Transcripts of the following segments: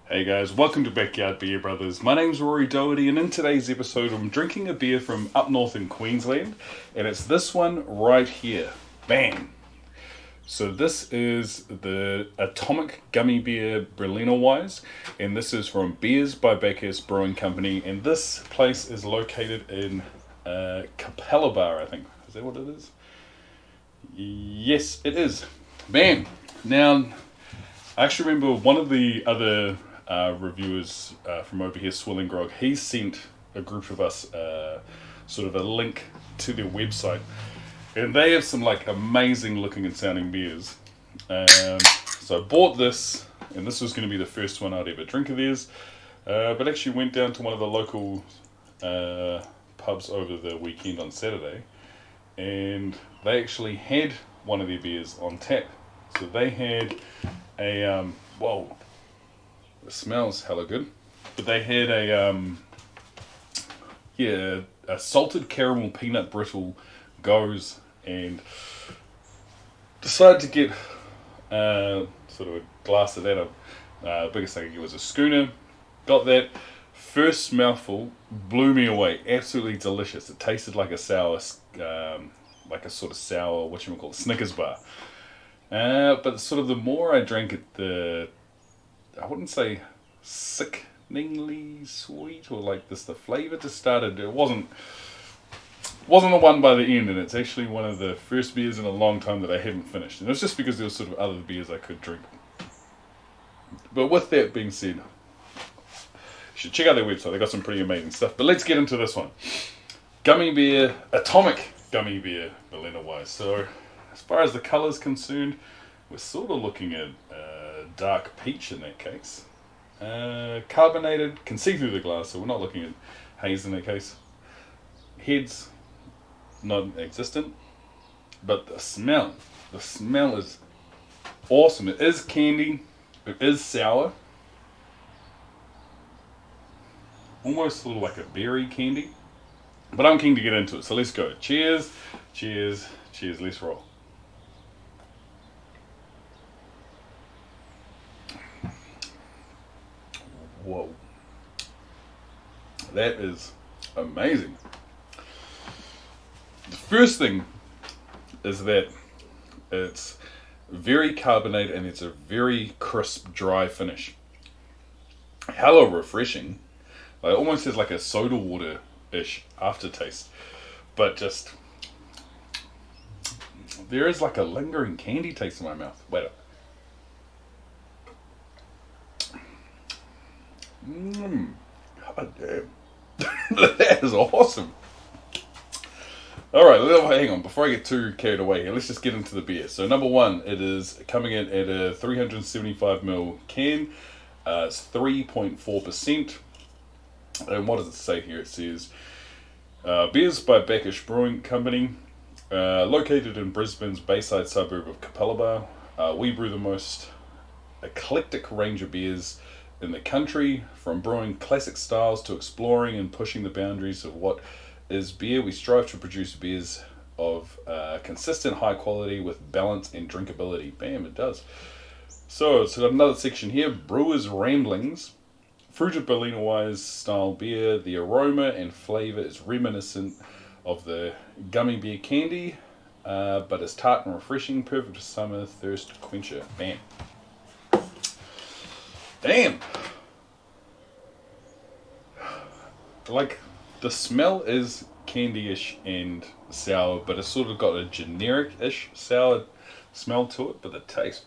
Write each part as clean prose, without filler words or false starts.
Hey guys, welcome to Backyard Beer Brothers. My name's Rory Doherty, and in today's episode, I'm drinking a beer from up north in Queensland, and it's this one right here. Bam! So this is the Atomic Gummy Bear Berliner Weisse, and this is from Beers by Bacchus Brewing Company, and this place is located in Capella Bar, I think. Is that what it is? Yes, it is. Bam! Now, I actually remember one of the other reviewers from over here, Swilling Grog, he sent a group of us sort of a link to their website. And they have some like amazing looking and sounding beers. So I bought this, and this was going to be the first one I'd ever drink of theirs. But actually went down to one of the local pubs over the weekend on Saturday, and they actually had one of their beers on tap. So they had a, whoa, it smells hella good. But they had a salted caramel peanut brittle goes, and decided to get sort of a glass of that. The biggest thing I could get was a schooner. Got that. First mouthful blew me away. Absolutely delicious. It tasted like a sour, like a sort of sour, whatchamacallit, Snickers bar. But sort of the more I drank it, I wouldn't say sickeningly sweet, or like this, the flavour just started. It wasn't the one by the end, and it's actually one of the first beers in a long time that I haven't finished. And it was just because there were sort of other beers I could drink. But with that being said, you should check out their website. They got some pretty amazing stuff. But let's get into this one. Atomic Gummy Bear Berliner Weisse. So as far as the colour is concerned, we're sort of looking at dark peach in that case. Carbonated, can see through the glass, so we're not looking at haze in that case. Heads, non-existent. But the smell is awesome. It is candy, it is sour. Almost a little like a berry candy. But I'm keen to get into it, so let's go. Cheers, cheers, cheers, let's roll. Whoa. That is amazing. The first thing is that it's very carbonated and it's a very crisp, dry finish. Hella refreshing. It almost has like a soda water-ish aftertaste. But just, there is like a lingering candy taste in my mouth. Wait up. God damn. That is awesome. Alright, hang on. Before I get too carried away here, let's just get into the beer. So number one, it is coming in at a 375ml can. It's 3.4%. And what does it say here? It says, Beers by Bacchus Brewing Company, located in Brisbane's Bayside suburb of Capella Bar. We brew the most eclectic range of beers in the country, from brewing classic styles to exploring and pushing the boundaries of what is beer. We strive to produce beers of consistent high quality with balance and drinkability. Bam, it does. So it's got another section here, Brewer's Ramblings. Fruited Berliner Weisse style beer. The aroma and flavour is reminiscent of the Gummy Bear Candy, but it's tart and refreshing, perfect for summer thirst quencher. Bam. Damn. Like, the smell is candy-ish and sour, but it's sort of got a generic-ish sour smell to it, but the taste.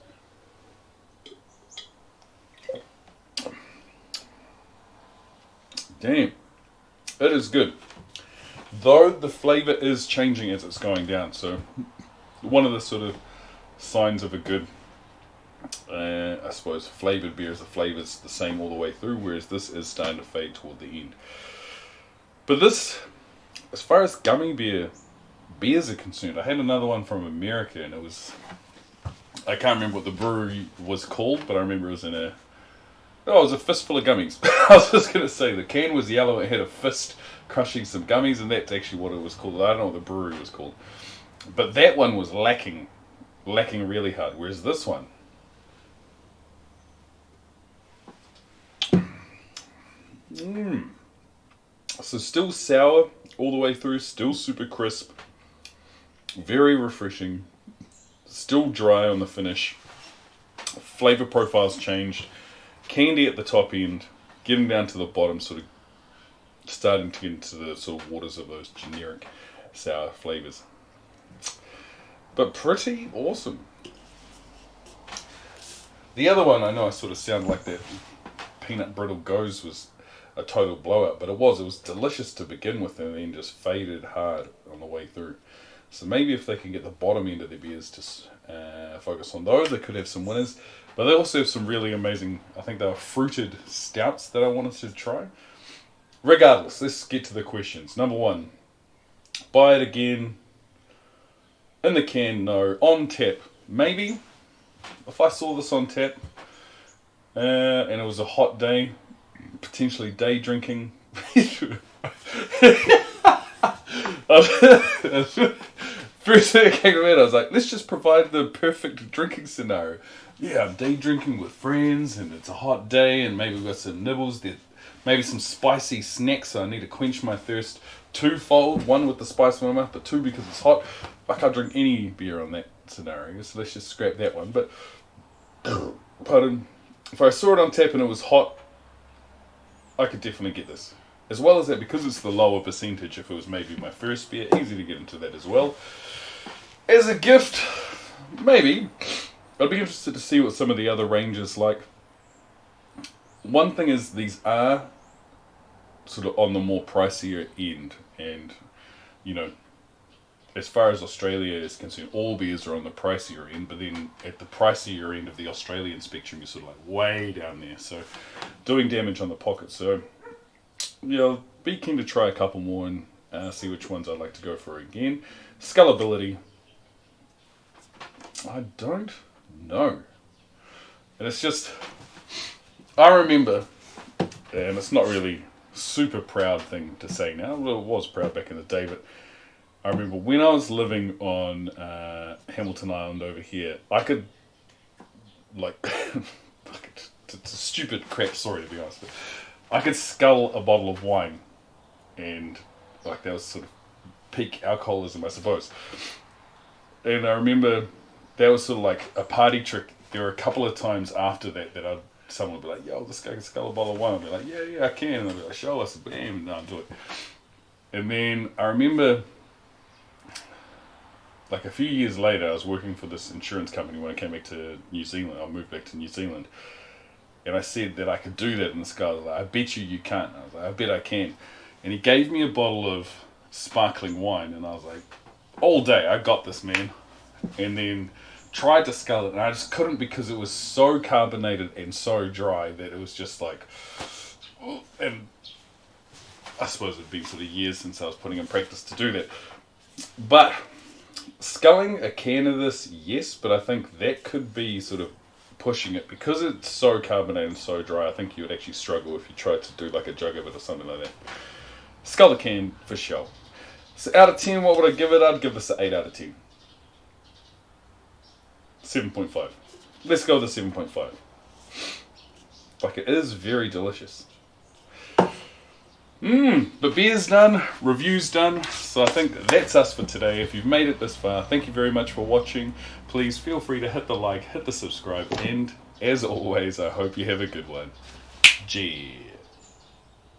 Damn. It is good. Though the flavour is changing as it's going down, so one of the sort of signs of a good, I suppose, flavoured beer is the flavour's the same all the way through, whereas this is starting to fade toward the end. But this, as far as gummy beers are concerned, I had another one from America, and it was, I can't remember what the brewery was called, but I remember it was it was a fistful of gummies. I was just going to say, the can was yellow, it had a fist crushing some gummies, and that's actually what it was called. I don't know what the brewery was called. But that one was lacking really hard, whereas this one, So still sour all the way through, still super crisp, very refreshing, still dry on the finish. Flavour profile's changed. Candy at the top end, getting down to the bottom, sort of starting to get into the sort of waters of those generic sour flavours. But pretty awesome. The other one, I know I sort of sound like that peanut brittle goes was a total blowout, but it was delicious to begin with and then just faded hard on the way through. So maybe if they can get the bottom end of their beers to focus on those, they could have some winners. But they also have some really amazing, I think they were fruited stouts that I wanted to try. Regardless, let's get to the questions. Number one, buy it again. In the can, no. On tap, maybe. If I saw this on tap and it was a hot day, potentially day drinking. First thing that came to mind, I was like, let's just provide the perfect drinking scenario. Yeah, I'm day drinking with friends and it's a hot day and maybe we've got some nibbles, maybe some spicy snacks, so I need to quench my thirst twofold. One with the spice in my mouth, but two because it's hot. I can't drink any beer on that scenario, so let's just scrap that one. But, pardon, if I saw it on tap and it was hot, I could definitely get this. As well as that, because it's the lower percentage, if it was maybe my first beer, easy to get into that as well. As a gift, maybe. I'd be interested to see what some of the other ranges like. One thing is these are sort of on the more pricier end, and you know, as far as Australia is concerned, all beers are on the pricier end, but then at the pricier end of the Australian spectrum, you're sort of like way down there, so doing damage on the pocket. So yeah, be keen to try a couple more and see which ones I'd like to go for again. Scullability, I don't know, and it's just, I remember, and it's not really super proud thing to say now, well, it was proud back in the day, but I remember when I was living on Hamilton Island over here, I could, like, it's a stupid crap story to be honest, but I could scull a bottle of wine, and like that was sort of peak alcoholism, I suppose. And I remember that was sort of like a party trick. There were a couple of times after that someone would be like, yo, this guy can scull a bottle of wine. I'd be like, yeah, I can. And I'd be like, show us. Bam, no, do it. And then I remember, like a few years later, I was working for this insurance company when I came back to New Zealand. I moved back to New Zealand. And I said that I could do that. And this guy was like, I bet you can't. And I was like, I bet I can. And he gave me a bottle of sparkling wine. And I was like, all day, I got this, man. And then tried to scull it, and I just couldn't because it was so carbonated and so dry that it was just like, and I suppose it'd been sort of years since I was putting in practice to do that. But sculling a can of this, yes, but I think that could be sort of pushing it because it's so carbonated and so dry. I think you would actually struggle if you tried to do like a jug of it or something like that. Scull the can for sure. So out of 10, what would I give it? I'd give this an 8 out of 10. 7.5. Let's go with the 7.5. Like, it is very delicious. But beer's done, review's done, so I think that's us for today. If you've made it this far, thank you very much for watching. Please feel free to hit the like, hit the subscribe, and as always, I hope you have a good one. Cheers.